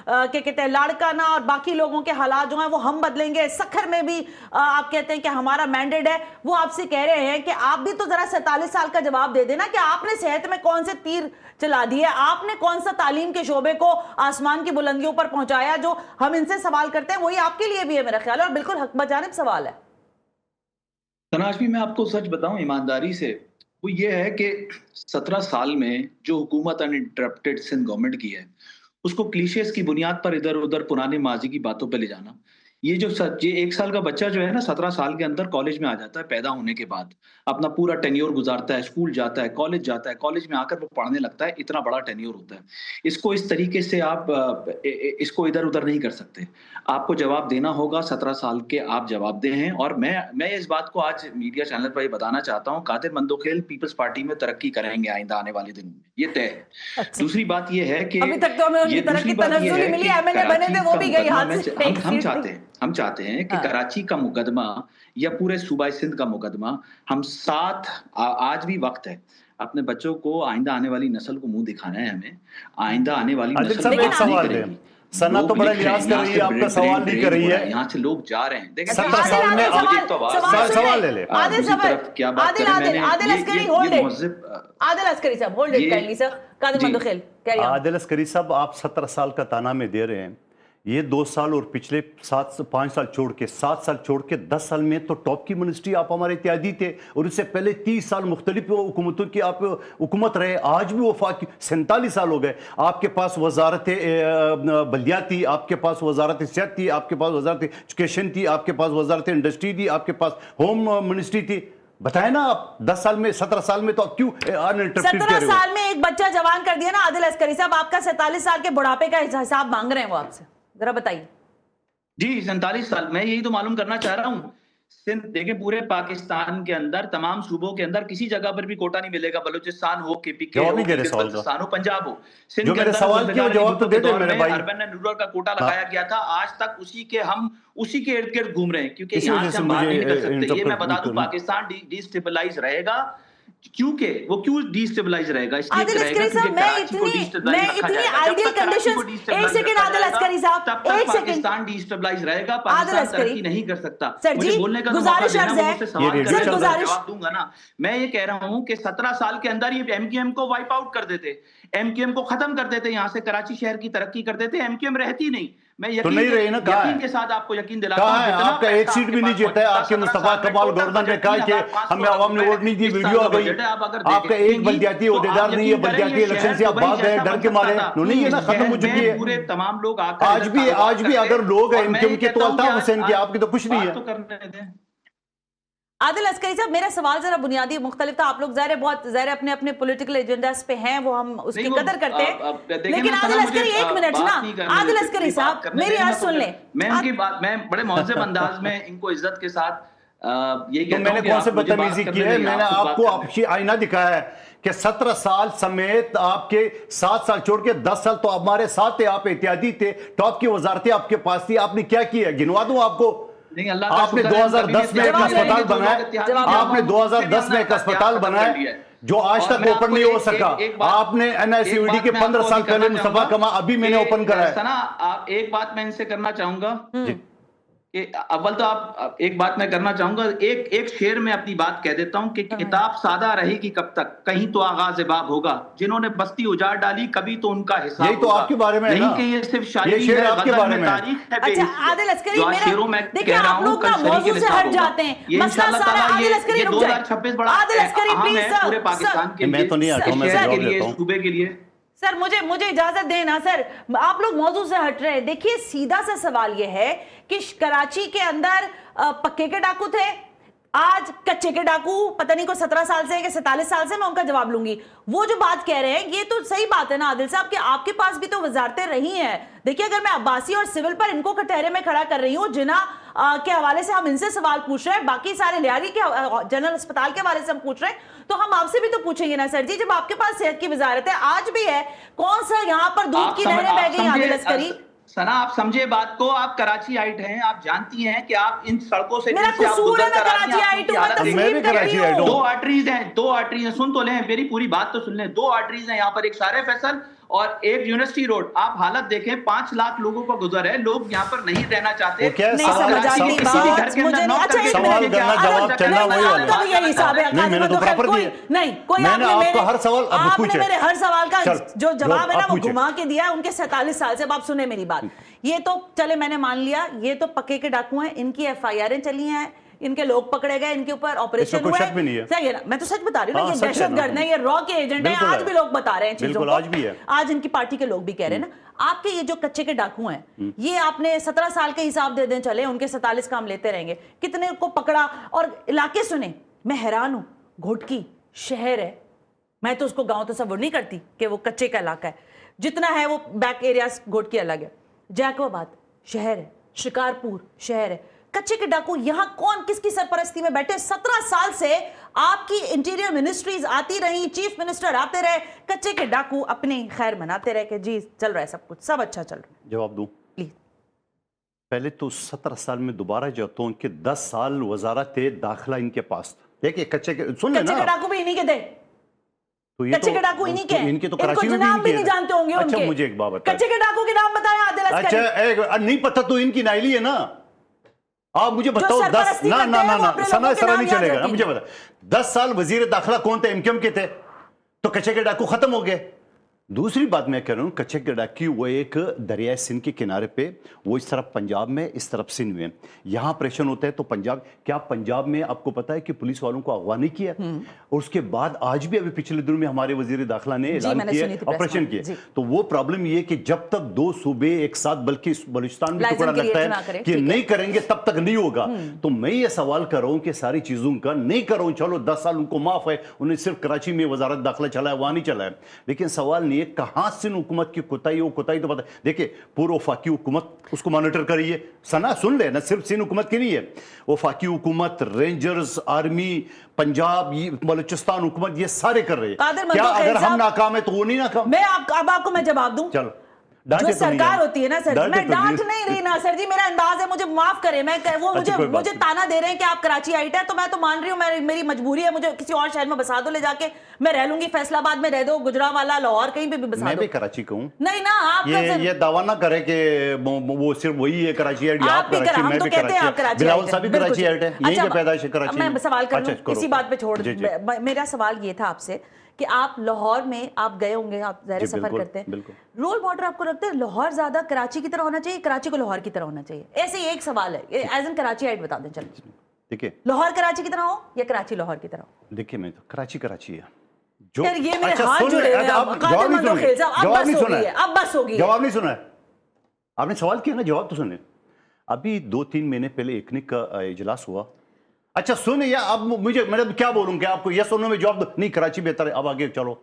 क्या कहते हैं लाड़काना और बाकी लोगों के हालात जो हैं वो हम बदलेंगे। सखर में भी आप कहते हैं कि हमारा मैंडेट है। वो आपसे कह रहे हैं कि आप भी तो जरा 47 साल का जवाब दे देना कि आपने सेहत में कौन से तीर चला दिए, आपने कौन सा तालीम के शोबे को आसमान की बुलंदियों पर पहुंचाया। जो हम इनसे सवाल करते हैं वही आपके लिए भी है मेरा ख्याल है, और बिल्कुल हक बजानिब सवाल है। तनाशबी, मैं आपको सच बताऊं ईमानदारी से, वो ये है कि 17 साल में जो हुकूमत अनइंटरप्टेड सिंध गवर्नमेंट की है, उसको क्लीशेस की बुनियाद पर इधर उधर पुराने माजी की बातों पे ले जाना। ये 1 साल का बच्चा जो है ना, 17 साल के अंदर कॉलेज में आ जाता है, पैदा होने के बाद अपना पूरा टेन्योर गुजारता है, स्कूल जाता है, कॉलेज जाता है, कॉलेज में आकर वो पढ़ने लगता है, इतना बड़ा टेन्योर होता है। इसको इस तरीके से आप इसको इधर उधर नहीं कर सकते, आपको जवाब देना होगा। 17 साल के आप जवाब दे हैं। और मैं इस बात को आज मीडिया चैनल पर बताना चाहता हूँ, कादिर मंदोखेल पीपल्स पार्टी में तरक्की करेंगे आइंदा आने वाले दिनों में, ये तय है। अच्छा। दूसरी बात ये है कि अभी तक तो हमें उनकी तरक्की तनज़्ज़ुली मिली, एमएनए बने थे वो भी गई हाथ से। हम चाहते हैं कि कराची का मुकदमा या पूरे सूबा सिंध का मुकदमा हम साथ, आज भी वक्त है अपने बच्चों को, आइंदा आने वाली नस्ल को मुंह दिखाना है हमें। आइंदा आने वाली नस्ल सना तो बड़ा लिहाज कर रही है, आपका सवाल नहीं कर रही है। यहाँ से लोग जा रहे हैं, देखिए 17 साल में सवाल ले ले। क्या बात कर रहे हैं? आदिल अस्करी साहब hold it kindly sir. Qadir Mandokhel, Adil Askari साहब, आप 17 साल का ताना में दे रहे हैं, ये 2 साल और पिछले 5 साल छोड़ के 7 साल छोड़ के 10 साल में तो टॉप की मिनिस्ट्री आप हमारे इत्यादी थे, और उससे पहले 30 साल मुख्तलिफ हुकूमतों की आप हुकूमत रहे, आज भी वफाक 47 साल हो गए। आपके पास वजारत बल्दियात थी, आपके पास वजारत सेहत थी, आपके पास वजारत एजुकेशन थी, आपके पास वजारत इंडस्ट्री थी, आपके पास होम मिनिस्ट्री थी। बताए ना आप 10 साल में 17 साल में तो आप क्यों अनइंटरप्टेड कर रहे हो? 17 साल में एक बच्चा जवान कर दिया ना आदिल अस्करी साहब, आपका 47 साल के बुढ़ापे का हिसाब मांग रहे हैं वो आपसे, जरा बताइए। जी 47 साल, मैं यही तो मालूम करना चाह रहा हूँ। सिंध देखें, पूरे पाकिस्तान के अंदर तमाम सूबों के अंदर किसी जगह पर भी कोटा नहीं मिलेगा, बलूचिस्तान हो, केपीके हो, बलूचिस्तान हो, पंजाब हो। सिंध के अंदर सवाल किया जवाब तो दे दो मेरे भाई। अर्बन एंड रूरल का कोटा लगाया गया था, आज तक उसी के इर्द गिर्द घूम रहे हैं, क्योंकि यहाँ से हम बाहर नहीं निकल सकते। ये मैं बता दूं, पाकिस्तान डिस्टेबलाइज रहेगा, क्योंकि वो क्यों डिस्टेबलाइज रहेगा, इसलिए रहेगा क्योंकि कराची को डिस्टेबलाइज रखा जाएगा। जब तक कराची को डिस्टेबलाइज रखा जाएगा, तब तक पाकिस्तान डिस्टेबलाइज रहेगा, पाकिस्तान तरक्की नहीं कर सकता। मुझे बोलने का मौका देना, मैं मुझसे सवाल करने का जवाब दूंगा ना। मैं ये कह रहा हूं कि 17 साल के अंदर ये एमक्यूएम को वाइप आउट कर देते, एमक्यूएम को खत्म कर देते, यहाँ से कराची शहर की तरक्की कर देते, एमक्यूएम रहती नहीं। मैं यकीन के साथ आपको यकीन दिलाता हूं, आपका एक सीट भी नहीं जीता है। आपके मुस्तफा कमाल गवर्नर ने कहा कि हमें आवाम ने वोट नहीं दी, वीडियो आ गई। आपका एक बल्दियाती ओहदेदार नहीं है, बल्दियाती इलेक्शन से आप भाग गए डर के मारे। नहीं है ना, खत्म हो चुकी है। पूरे तमाम लोग आज भी अगर लोग हैं इनके तो अल्ताफ हुसैन की, आपकी तो कुछ नहीं है। आदिल अस्करी साहब, मेरा सवाल जरा बुनियादी मुख्तलिफ था। आप लोग ज़ाहिर अपने अपने पॉलिटिकल एजेंडास पे हैं, वो हम उसकी कदर करते हैं, लेकिन आदिल अस्करी एक मिनट ना, आदिल अस्करी साहब मेरी अर्ज सुन लें। मैं बड़े महज़ब अंदाज में इनको इज्जत के साथ यही कहता हूं। मैंने कौन से बदतमीजी की है? मैंने आपको आपकी आईना दिखाया है कि 17 साल समेत आपके 7 साल छोड़ के 10 साल तो हमारे साथ थे, आप इत्यादी थे, टॉप की वजारतें आपके पास थी। आपने क्या किया, गिनवा दूं आपको? आपने 2010 में एक अस्पताल बनाया, आपने 2010 में एक अस्पताल बनाया जो आज तक ओपन नहीं हो सका। आपने एनआईसीवीडी के 15 साल पहले मुस्तफा कमा, अभी मैंने ओपन करा है। आप एक बात मैं इनसे करना चाहूंगा, अव्वल तो आप एक बात मैं करना चाहूंगा, एक शेर में अपनी बात कह देता हूं कि किताब सादा रहेगी कब तक, कहीं तो आगाज बाब होगा। जिन्होंने बस्ती उजाड़ डाली, कभी तो उनका हिसाब यही तो आपके बारे में नहीं कि ये सिर्फ शायरी है, आपके बारे में तारीख है। अच्छा आदिल अस्करी, देखिए आप लोग ना मौजूद से हट जाते हैं। मसला सारा आदिल अस्करी, रुक जाइए। 2026 बड़ा आदिल अस्करी प्लीज पूरे पाकिस्तान के लिए, मैं तो नहीं हटा, मैं जवाब देता हूं सूबे के लिए। सर मुझे इजाजत देना सर, आप लोग मौजूद से हट रहे हैं। देखिए सीधा सा सवाल यह है कि कराची के अंदर पक्के के डाकू थे, आज कच्चे के डाकू पता नहीं को 17 साल से कि 47 साल से, मैं उनका जवाब लूंगी। वो जो बात कह रहे हैं ये तो सही बात है ना आदिल साहब कि आपके पास भी तो वजारतें रही हैं। देखिए अगर मैं अब्बासी और सिविल पर इनको कटहरे में खड़ा कर रही हूँ, जिना के हवाले से हम इनसे सवाल पूछ रहे हैं, बाकी सारे लियारी के जनरल अस्पताल के हवाले से हम पूछ रहे हैं, तो हम आपसे भी तो पूछेंगे ना सर जी। जब आपके पास सेहत की वजारत है, आज भी है, कौन सा यहाँ पर दूध की नहरें बह गई आदिल अस्करी? सना आप समझे बात को, आप कराची आइट हैं, आप जानती हैं कि आप इन सड़कों से मेरा कसूर है, मैं कराची आइट हूं, मैं तस्लीम कर रही हूं। दो आर्टरीज हैं, सुन तो लें, मेरी पूरी बात तो सुन लें। 2 आर्टरीज हैं यहाँ पर, एक सारे फैसल और एक यूनिवर्सिटी रोड। आप हालत देखें, 5 लाख लोगों का गुजर है, लोग यहाँ पर नहीं रहना चाहते। नहीं समझ आती बात मुझे नहीं। अच्छा एक मिनट, जवाब चलना वही वाला है। यही हिसाब है, नहीं मैंने तो प्रॉपर दिया नहीं, कोई मैंने आपको हर सवाल अब पूछे, मेरे हर सवाल का जो जवाब है ना वो घुमा के दिया उनके 47 साल से। अब आप सुने मेरी बात, ये तो चले मैंने मान लिया, ये तो पक्के के डाकू हैं, इनकी FIR चली हैं, इनके लोग पकड़े गए, इनके ऊपर ऑपरेशन हुआ है, सही है ना? मैं तो सच बता रही हूँ ना, ये दहशतगर्द है, ये रॉ के एजेंट है, आज भी लोग बता रहे हैं चीजों को, आज भी है, आज इनकी पार्टी के लोग भी कह रहे हैं ना। आपके ये जो कच्चे के डाकू हैं, ये आपने 17 साल के हिसाब दे दें चले, उनके 47 काम लेते रहेंगे, कितने को पकड़ा? और इलाके सुने, मैं हैरान हूं, घोटकी शहर है, मैं तो उसको गांव तस्वुर नहीं करती कि वो कच्चे का इलाका है, जितना है वो बैक एरियाज घोटकी अलग है, जैकोबाद शहर है, शिकारपुर शहर है, कच्चे के डाकू यहाँ कौन किसकी सरपरस्ती में बैठे? 17 साल से आपकी इंटीरियर मिनिस्ट्रीज आती रही, चीफ मिनिस्टर आते रहे, कच्चे के डाकू अपनी खैर मनाते रहे कि जी चल रहा है सब कुछ, सब अच्छा चल रहा है। जवाब दूं प्लीज। पहले तो 17 साल में दोबारा जो तो उनके 10 साल वजारत दाखिला इनके पास था। देखिए कच्चे के, सुन कच्चे के डाकू भी इन्हीं के थे, तो कच्चे के डाकू इन्हीं के, इनके तो कराची में नाम भी नहीं जानते होंगे। अच्छा मुझे एक बात बताइए, कच्चे के डाकू के नाम बताएं आदिल अस्करी। अच्छा नहीं पता तो इनकी नाइली है ना, आप मुझे बताओ 10 ना सना नहीं चलेगा ना, मुझे बता 10 साल वजीर दाखिला कौन थे? एमक्यूएम के थे, तो कच्चे के डाकू खत्म हो गए। दूसरी बात मैं कह रहा हूँ, कच्चे की डाकी वो एक दरिया सिंध के किनारे पे, वो इस तरफ पंजाब में, इस तरफ सिंध में, यहाँ ऑपरेशन होता है तो पंजाब, क्या पंजाब में आपको पता है कि पुलिस वालों को अगवा नहीं किया? और उसके बाद आज भी अभी पिछले दिनों में हमारे वजीर दाखिला ने ऐलान किया, ऑपरेशन किया। तो वो प्रॉब्लम ये कि जब तक दो सूबे एक साथ, बल्कि बलूचिस्तान भी टुकड़ा लगता है कि नहीं करेंगे, तब तक नहीं होगा। तो मैं ये सवाल कर रहा हूँ कि सारी चीजों का नहीं कर रहा हूँ, चलो 10 साल उनको माफ है, उन्हें सिर्फ कराची में वजारत दाखिला चला है, वहां नहीं चला है, लेकिन सवाल ये कहां सिंध हुकूमत की कोताही, वो कोताही तो पता है। देखिए पूर्व वफाकी हुकूमत उसको मॉनिटर करिए, सना सुन ले ना, सिर्फ सिंध हुकूमत की नहीं है, वफाकी हुकूमत, रेंजर्स, आर्मी, पंजाब, बलूचिस्तान हुकूमत, ये सारे कर रहे हैं। क्या अगर हम नाकाम है तो वो नहीं नाकाम? मैं अब आपको मैं जवाब दूं। चलो, जो सरकार होती है ना सर, मैं डांट नहीं रही ना सर जी, मेरा अंदाज है, मुझे माफ करें, मैं वो मुझे ताना दे रहे हैं कि आप कराची आइट है, तो मैं तो मान रही हूँ, मेरी मजबूरी है, मुझे किसी और शहर में बसा दो ले जाके, मैं रह लूंगी, फैसलाबाद में रह दो, गुजरांवाला, लाहौर, कहीं पे भी बसा दो। मैं भी कराची का हूँ। नहीं ना, आप ये दावा ना करे कि वो सिर्फ वही है कराची आइट, आप कराची, मैं भी कराची, बिलावल साहब भी कराची आइट है, यही के पैदाइश है कराची। मैं सवाल करूँ इसी बात पे छोड़, मेरा सवाल ये था आपसे कि आप लाहौर में आप गए होंगे, आप ज़ाहिर सफर करते हैं, रोल मॉडल आपको लगता है लाहौर ज्यादा कराची की तरह होना चाहिए, कराची को लाहौर की तरह होना चाहिए? ऐसे ही एक सवाल है, एज एन कराची आइट बता दें। चलिए, देखिए, लाहौर कराची की तरह हो या कराची लाहौर की तरह हो? देखिए, मैं तो कराची है जो, ये मेरे हाथ जुड़े हुए हैं, कादिर मंदोखेल साहब, अब बस होगी है, अब बस होगी। जवाब नहीं सुना है आपने, सवाल किया ना, जवाब तो सुने। अभी 2-3 महीने पहले एकनिक का इजलास हुआ। अच्छा सुने, या अब मुझे, मैं क्या बोलूं, क्या आपको यस और नो में जवाब दो? नहीं, कराची बेहतर है, अब आगे चलो।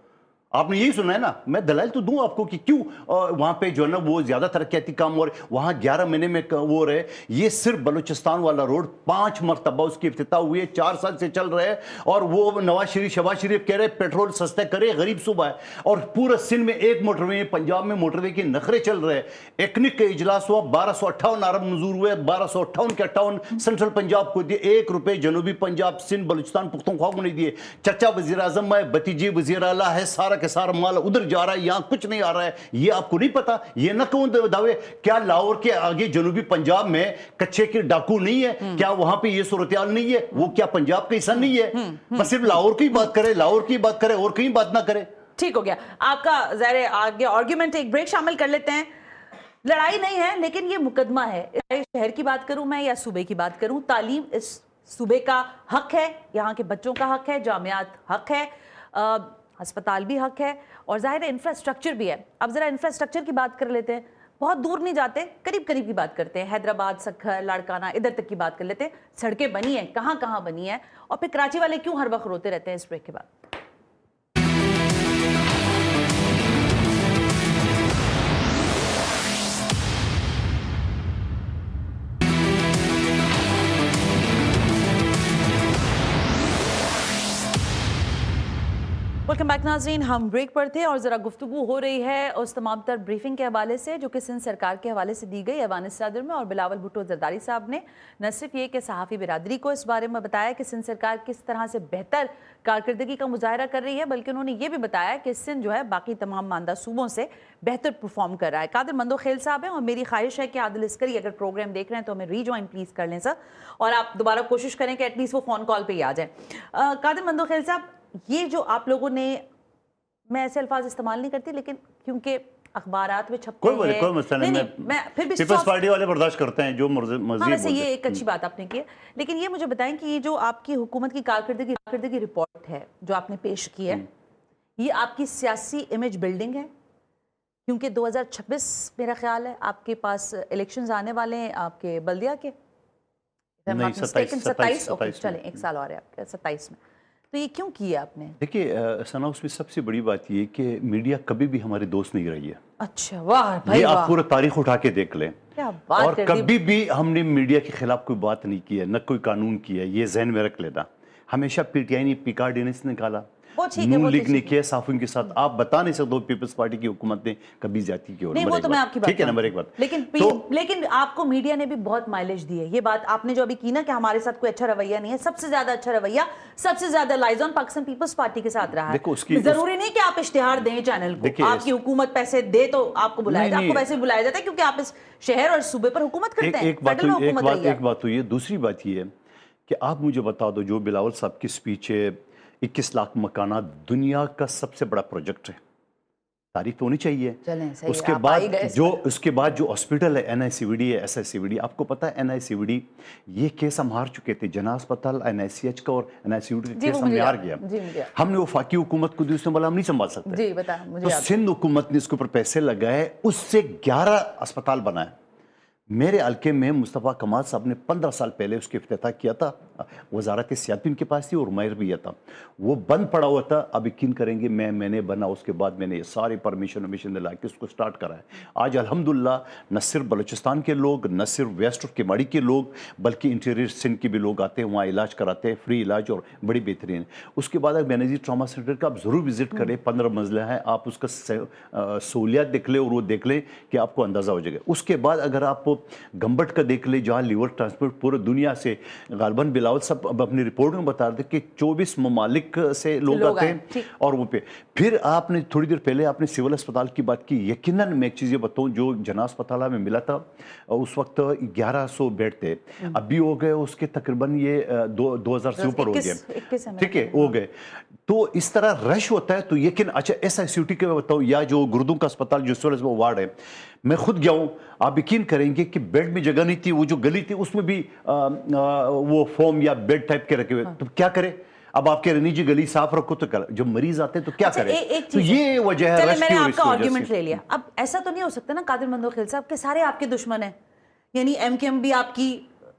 आपने यही सुना है ना, मैं दलाइल तो दूं आपको कि क्यों वहां पे जो है ना वो ज्यादा तरक्याती काम हो रहे, वहां 11 महीने में वो रहे। ये सिर्फ बलूचिस्तान वाला रोड 5 मरतबा उसकी इफ्तिताह हुई है, 4 साल से चल रहे हैं, और वो नवाज शरीफ कह रहे पेट्रोल सस्ता करे, गरीब सूबा है, और पूरा सिंध में एक मोटरवे, पंजाब में मोटरवे के नखरे चल रहे हैं। एकनिक का इजलास हुआ, 1258 अरब मंजूर हुए, 1258 के 58 सेंट्रल पंजाब को दिए, 1 रुपए जनूबी पंजाब, सिंध, बलूचिस्तान, पुख्तनख्वा को नहीं दिए। चचा वजीर आजम है, भतीजी वजीर आला है, सारा के सारा माल उधर जा रहा है, यहां कुछ नहीं आ रहा है। ये आपको नहीं पता? ये न कौन दावे, क्या लाहौर के आगे जनूबी पंजाब में कच्चे के डाकू नहीं है? क्या वहां पे ये सूरत-ए-हाल नहीं है? वो क्या पंजाब का हिस्सा नहीं है? बस सिर्फ लाहौर की बात करे, लाहौर की बात करे और कहीं बात ना करे। ठीक हो गया आपका ज़ाहिर आगे आर्ग्यूमेंट। एक ब्रेक शामिल कर लेते हैं। लड़ाई नहीं है, लेकिन ये मुकदमा है। शहर की बात करूं मैं या सूबे की बात करूं, तालीम इस सूबे का हक है, यहाँ के बच्चों का हक है, जामियात हक है, अस्पताल भी हक है, और ज़ाहिर इंफ्रास्ट्रक्चर भी है। अब ज़रा इंफ्रास्ट्रक्चर की बात कर लेते हैं, बहुत दूर नहीं जाते, करीब करीब की बात करते हैं। हैदराबाद, सक्खर, लाड़काना, इधर तक की बात कर लेते हैं। सड़कें बनी हैं, कहाँ कहाँ बनी है, और फिर कराची वाले क्यों हर वक्त रोते रहते हैं इस ब्रेक के बाद। वेलकम बैक नाज़रीन, हम ब्रेक पर थे और ज़रा गुफ्तगू हो रही है उस तमाम तर ब्रीफिंग के हवाले से जो कि सिंध सरकार के हवाले से दी गई ऐवान सदर में। और बिलावल भुट्टो जरदारी साहब ने न सिर्फ ये कि सहाफ़ी बिरादरी को इस बारे में बताया कि सिंध सरकार किस तरह से बेहतर कारकर्दगी का मुजाहरा कर रही है, बल्कि उन्होंने ये भी बताया कि सिंध जो है बाकी तमाम मानदा सूबों से बेहतर परफॉर्म कर रहा है। कादिर मंदोखेल साहब हैं और मेरी ख्वाहिश है कि आदिल अस्करी अगर प्रोग्राम देख रहे हैं तो हमें रीजॉइन प्लीज़ कर लें सर, और आप दोबारा कोशिश करें कि एटलीस्ट वो फ़ोन कॉल पर ही आ जाए। कादिर मंदोखेल साहब, ये जो आप लोगों ने, मैं ऐसे अल्फाज इस्तेमाल नहीं करती, लेकिन क्योंकि अखबारात में छपते हैं, कोई मसला नहीं, मैं फिर भी पीपल्स पार्टी वाले बर्दाश्त करते हैं जो मर्जी। वैसे ये एक अच्छी बात आपने की है, लेकिन ये मुझे बताएं कि ये जो आपकी हुकूमत की कारकर्दगी रिपोर्ट है जो आपने पेश की है, ये आपकी सियासी इमेज बिल्डिंग है? क्योंकि 2026 मेरा ख्याल है आपके पास इलेक्शंस आने वाले हैं आपके बल्दिया के, 27 चलें, एक साल और है आपके 27 में, तो ये क्यों किया आपने? देखिए सना, उसमें सबसे बड़ी बात ये कि मीडिया कभी भी हमारे दोस्त नहीं रही है। अच्छा, वाह भाई, ये आप पूरा तारीख उठा के देख लें, क्या बात और कभी भी हमने मीडिया के खिलाफ कोई बात नहीं की है, न कोई कानून किया, ये जहन में रख लेना। हमेशा पीटीआई ने पीकार्डिनेंस निकाला, नून लीग ने किया साफियों के साथ। आप बता नहीं सकते पीपल्स पार्टी की हुकूमत ने कभी जाती की, नहीं, वो तो मैं आपकी बात, ठीक है, नंबर एक बात। लेकिन आपको मीडिया ने भी बहुत माइलेज दी है। ये बात आपने जो अभी की ना कि हमारे साथ कोई अच्छा रवैया नहीं है, सबसे ज्यादा अच्छा रवैया, सबसे ज्यादा लाइजॉन पाकिस्तान पीपल्स पार्टी के साथ रहा है। जरूरी नहीं कि आप इश्तिहार दें चैनल को, आपकी हुकूमत पैसे दे तो आपको बुलाया जाए, आपको वैसे बुलाया जाता है क्योंकि आप इस शहर और सूबे पर हुकूमत करते हैं। एक बात तो ये, दूसरी बात ये है कि आप मुझे बता दो, जो बिलावल साहब की स्पीच है, 21 लाख मकाना दुनिया का सबसे बड़ा प्रोजेक्ट है, तारीफ तो होनी चाहिए। चलें, सही है, उसके आप आ ही बाद गए इस उसके बाद जो हॉस्पिटल है NICVD है, SICVD, आपको पता है NICVD ये केस हम हार चुके थे, जना अस्पताल NICH का और NICVD का केस हमने हार गया। हमने वफाकी हुकूमत को दी, उसने बोला हम नहीं संभाल सकते। जी बता मुझे। तो सिंध हुकूमत ने इसके ऊपर पैसे लगाए, उससे 11 अस्पताल बनाए। मेरे हल्के में मुस्तफ़ा कमाल साहब ने 15 साल पहले उसके इफ्तिताह किया था, वजारत सियाहत भी उनके पास थी और माहिर भी था, वो बंद पड़ा हुआ था। अब यकीन करेंगे मैंने बना, उसके बाद मैंने ये सारे परमिशन दिला के उसको स्टार्ट करा है। आज अल्हम्दुलिल्लाह न सिर्फ बलूचिस्तान के लोग, न सिर्फ वेस्ट और केमाड़ी के लोग, बल्कि इंटीरियर सिंध के भी लोग आते हैं, वहाँ इलाज कराते हैं, फ्री इलाज और बड़ी बेहतरीन। उसके बाद बेनज़ीर ट्रामा सेंटर का आप ज़रूर विज़िट करें, 15 मंजिला है, आप उसका सहूलियात देख लें और वो देख लें कि आपको अंदाज़ा हो जाएगा। उसके बाद अगर आप गंबट का देख ले, जहाँ लीवर ट्रांसप्लांट पूरे दुनिया से, गालबन बिलावल सब अब अपनी रिपोर्ट में बता रहे थे कि 24 ममालिक से लोग आते हैं और वो पे। फिर आपने थोड़ी देर पहले आपने सिविल अस्पताल की बात की, यकीनन मैं एक चीज़ ये बताऊँ, जो जना अस्पताल में मिला था उस वक्त 1100 बेड थे, अभी हो गए उसके तकरीबन ये 2000 से ऊपर हो गए, ठीक है, हो गए। तो इस तरह रश होता है। तो यकीन, अच्छा SICUT के मैं बताऊँ, या जो गुर्दों का अस्पताल जो सिविल वार्ड है, मैं खुद गया हूँ, आप यकीन करेंगे कि बेड में जगह नहीं थी, वो जो गली थी उसमें भी वो फोम या बेड टाइप के रखे हुए। तो क्या करे, अब आप कह रहे नहीं जी गली साफ रखो, तो जब मरीज आते हैं तो क्या करें। तो ये वजह है। मैंने आपका आर्गुमेंट ले लिया। अब ऐसा तो नहीं हो सकता ना कादिर मंदोखिल साहब के सारे आपके दुश्मन है, यानी MKM भी आपकी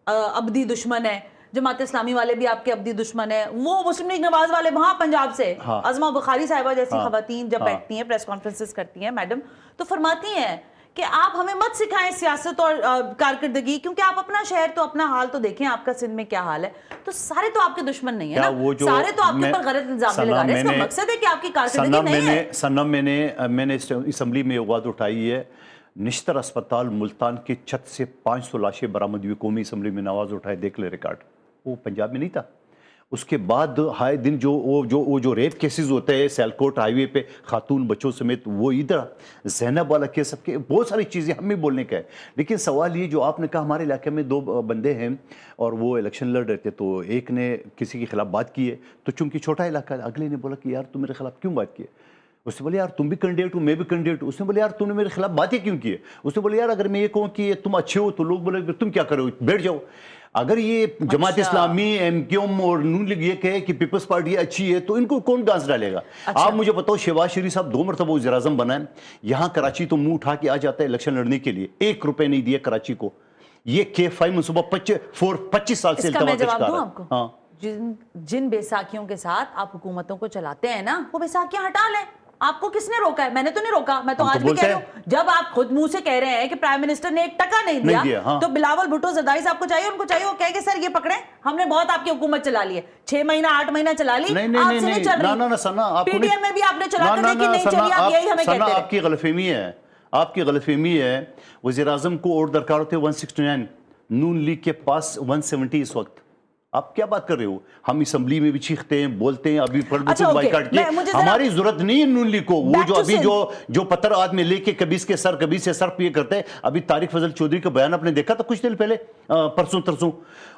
अब्दी दुश्मन है, जमात इस्लामी वाले भी आपके अब्दी दुश्मन है, वो मुस्लिम लीग नवाज वाले वहां पंजाब से, अज़मा बुखारी साहिबा जैसी खवातीन जब बैठती हैं, प्रेस कॉन्फ्रेंसेस करती हैं मैडम, तो फरमाती हैं कि आप हमें मत सिखाएं सियासत और कारकर्दगी, क्योंकि आप अपना शहर तो अपना हाल तो देखें, आपका सिंध में क्या हाल है। तो सारे तो आपके दुश्मन नहीं है ना, सारे तो आपके ऊपर गलत इल्जाम लगा रहे हैं। इसका मकसद है कि आपकी कारकर्दगी नहीं है। सनम मैंने असम्बली में आवाज उठाई है, निश्तर अस्पताल मुल्तान की छत से 500 लाशें बरामद हुई, कौमी असम्बली में आवाज उठाए, देख ले रिकॉर्ड, वो पंजाब में नहीं था। उसके बाद हाय दिन जो रेप केसेस होते हैं सियालकोट हाईवे पे खातून बच्चों समेत, वो इधर ज़ैनब वाला केस, सबके बहुत सारी चीज़ें हमें बोलने का है। लेकिन सवाल ये जो आपने कहा, हमारे इलाके में 2 बंदे हैं और वो इलेक्शन लड़ रहे थे, तो एक ने किसी के खिलाफ बात की है, तो चूंकि छोटा इलाका, अगले ने बोला कि यार तुम मेरे खिलाफ क्यों बात की है। उसने बोले यार तुम भी कैंडिडेट हो, मैं भी कैंडिडेट हूँ। उसने बोले यार तुमने मेरे खिलाफ बातें क्यों की है। उसने बोले यार अगर मैं ये कहूँ कि तुम अच्छे हो तो लोग बोले तुम क्या करो, बैठ जाओ। अगर ये जमात इस्लामी, MKM और नून लीग ये कहे कि पीपल्स पार्टी अच्छी है, तो इनको कौन गांस डालेगा। आप मुझे बताओ, शहबाज शरीफ साहब 2 मरतबा वज़ीर आज़म बनाए, यहाँ कराची तो मुंह उठा के आ जाता है इलेक्शन लड़ने के लिए, 1 रुपए नहीं दिए कराची को। ये K5 मनसूबा 25 साल से जिन बेसाखियों के साथ आप हुकूमतों को चलाते हैं ना, वो बेसाखियां हटा लें। आपको किसने रोका है? मैंने तो नहीं रोका, मैं तो आज भी कह रही हूँ। जब आप खुद मुंह से कह रहे हैं कि प्राइम मिनिस्टर ने 1 टका नहीं दिया, हाँ। तो बिलावल भुट्टो जरदारी साहब को चाहिए, उनको चाहिए वो कहे कि सर ये पकड़े, हमने बहुत आपकी हुकूमत चला ली है, 6 महीना 8 महीना चला ली, आपसे नहीं चल रही। PDM में भी आपने चला दी, नहीं चली, आप यही हमें कहते हैं। आपकी गलतफहमी है, आपकी गलतफहमी है। वज़ीर आज़म को और दरकार होते 169, नून लीग के पास 170 इस वक्त। आप क्या बात कर रहे हो? हम असम्बली में भी चीखते हैं, बोलते हैं, अभी बाइकाट किए, हमारी जरूरत नहीं है नून लीग को। वो जो अभी जो पत्थर हाथ में लेके कभी इसके सर कभी से सर पे करते हैं। अभी तारिक फजल चौधरी का बयान आपने देखा था कुछ दिन पहले, परसों तरसों,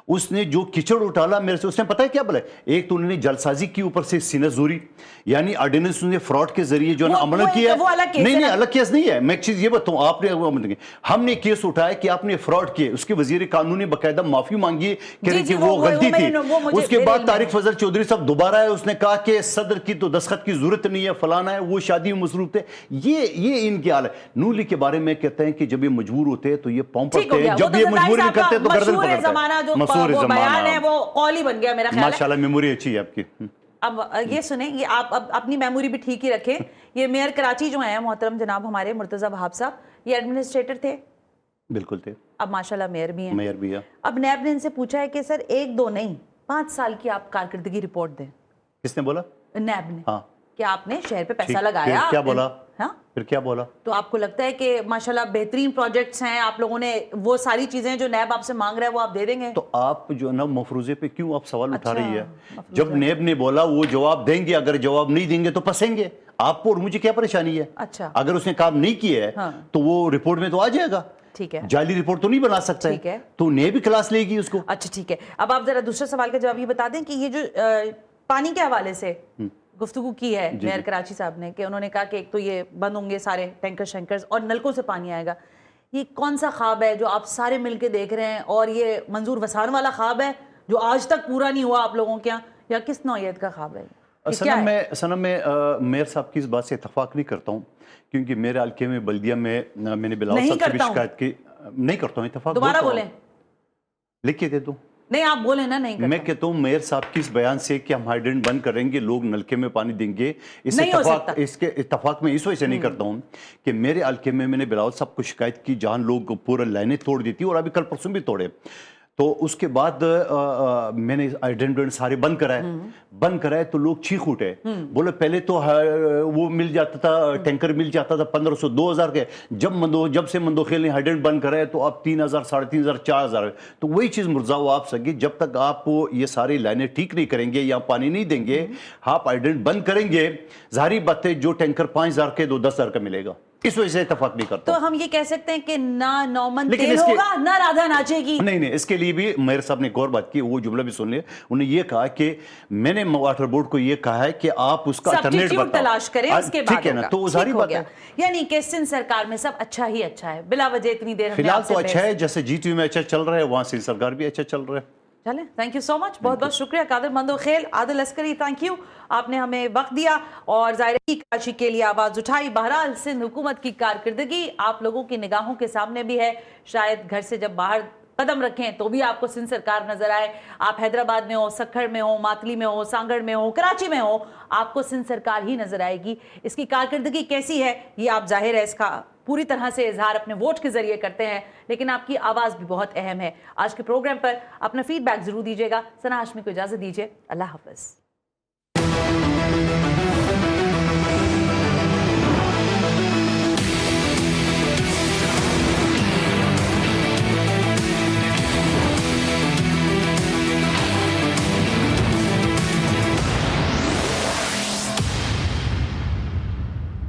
उसने जो कीचड़ उठाला मेरे से, उसने पता है क्या बोला? एक तो उन्होंने जलसाजी की, ऊपर से सीनाजोरी, यानी ऑर्डिनेंस ने फ्रॉड के जरिए जो अमल किया। नहीं, अलग केस नहीं है। मैं एक चीज ये बताऊं, आपने हमने केस उठाया कि आपने फ्रॉड किए, उसके वजीर कानून ने बाकायदा माफी मांगी कि वो गलती थी। उसके बाद तारिक फजल चौधरी साहब दोबारा है, उसने कहा कि सदर की तो दस्तखत की जरूरत नहीं है, फलाना है, वो शादी में मसरूफ थे। ये इनके हाल है। नून लीग के बारे में कहते हैं कि जब ये मजबूर होते हैं तो ये पांव पड़ते हैं, जब ये मजबूरी नहीं करते तो गर्दन पकड़ते हैं। वो बयान है, वो कॉल ही बन गया मेरा ख्याल है। माशाल्लाह मेमोरी अच्छी है आपकी। अब ये सुने, ये आप अब अपनी मेमोरी भी ठीक ही रखें। ये मेयर कराची जो है मोहतरम जनाब हमारे मुर्तजा वहाब साहब, ये एडमिनिस्ट्रेटर थे, बिल्कुल थे, अब माशाल्लाह मेयर भी हैं। मेयर भी है। अब नैब ने इनसे पूछा है कि सर 1-2 नहीं 5 साल की आप कारकर्दगी रिपोर्ट दें। किसने बोला? नैब ने। हाँ, कि आपने शहर पे पैसा लगाया। क्या बोला? हाँ, फिर क्या बोला? तो आपको लगता है कि माशाल्लाह बेहतरीन प्रोजेक्ट्स हैं, आप लोगों ने वो सारी चीजें जो नैब आपसे मांग रहा है वो आप दे देंगे? तो आप जो ना मफरूजे पे क्यों आप सवाल उठा रही है? जब नैब ने बोला वो जवाब देंगे, अगर जवाब नहीं देंगे तो फंसेंगे। आपको और मुझे क्या परेशानी है? अच्छा, अगर उसने काम नहीं किया है हाँ, तो वो रिपोर्ट में तो आ जाएगा। ठीक है, जाली रिपोर्ट तो नहीं बना सकता है, तो नैब भी क्लास लेगी उसको। अच्छा ठीक है। अब आप जरा दूसरे सवाल का जवाब ये बता दें कि ये जो पानी के हवाले से गुफ्तगू की है मेयर कराची साहब ने, कि उन्होंने कहा कि एक तो ये बंद होंगे सारे टैंकर शैंकर्स और नलकों से पानी आएगा। ये कौन सा ख्वाब है जो आप सारे मिलके देख रहे हैं, और ये मंजूर वसान वाला ख्वाब है जो आज तक पूरा नहीं हुआ आप लोगों के यहाँ, या किस नौयत का ख्वाब है? सनम में मेयर साहब की इस बात से इतफाक नहीं करता हूँ, क्योंकि मेरे हल्के में बल्दिया में मैंने बिलावल साहब से भी शिकायत की, नहीं करता हूँ इतफाक। दोबारा बोलें, लिख के दे दूँ? नहीं आप बोले ना, नहीं करता। मैं कहता हूँ मेयर साहब की इस बयान से कि हम हाइड्रेंट बंद करेंगे, लोग नलके में पानी देंगे, इसके इत्तफाक में इस वजह से नहीं करता हूँ कि मेरे हल्के में मैंने बिलावल साहब को शिकायत की जहाँ लोग पूरा लाइनें तोड़ दी थी, और अभी कल परसों भी तोड़े। तो उसके बाद मैंने हाइड्रेंट सारे बंद कराए तो लोग चीख उठे, बोले पहले तो वो मिल जाता था, टैंकर मिल जाता था 1500 2000 के, जब से मंदोखेल ने हाइड्रेंट बंद कराए तो अब 3000 3500 4000। तो वही चीज मुर्जाओ आप सके, जब तक आप ये सारी लाइनें ठीक नहीं करेंगे या पानी नहीं देंगे, आप हाइड्रेंट बंद करेंगे, जाहिर बात है जो टैंकर 5000 के 10,000 का मिलेगा। इस वजह से इत्तेफाक नहीं करता। तो हम ये कह सकते हैं कि ना नौमन तेल होगा ना राधा नाचेगी। नहीं, इसके लिए भी मेयर साहब ने एक और बात की, वो जुमला भी सुन लिया। उन्होंने ये कहा कि मैंने वाटर बोर्ड को ये कहा है कि आप उसका अल्टरनेटिव तलाश करें, उसके बाद ठीक है ना, तो जारी बात है। यानी कि सिंध सरकार में सब अच्छा ही अच्छा है, बिला वजह इतनी देर फिलहाल तो अच्छा है, जैसे जीटीवी में अच्छा चल रहा है, वहां सिंध सरकार भी अच्छा चल रहा है। चले, थैंक यू सो मच, बहुत बहुत शुक्रिया कादिर मंदोखेल, आदिल अस्करी, थैंक यू, आपने हमें वक्त दिया और ज़ाहिर है कराची के लिए आवाज़ उठाई। बहरहाल सिंध हुकूमत की कारकर्दगी आप लोगों की निगाहों के सामने भी है, शायद घर से जब बाहर कदम रखें तो भी आपको सिंध सरकार नजर आए, आप हैदराबाद में हो, सक्खर में हो, मातली में हो, सांगड़ में हो, कराची में हो, आपको सिंध सरकार ही नजर आएगी। इसकी कारकर्दगी कैसी है ये आप जाहिर है इसका पूरी तरह से इजहार अपने वोट के जरिए करते हैं, लेकिन आपकी आवाज़ भी बहुत अहम है। आज के प्रोग्राम पर अपना फीडबैक जरूर दीजिएगा। सना हाशमी को इजाज़त दीजिए, अल्लाह हाफ़िज़।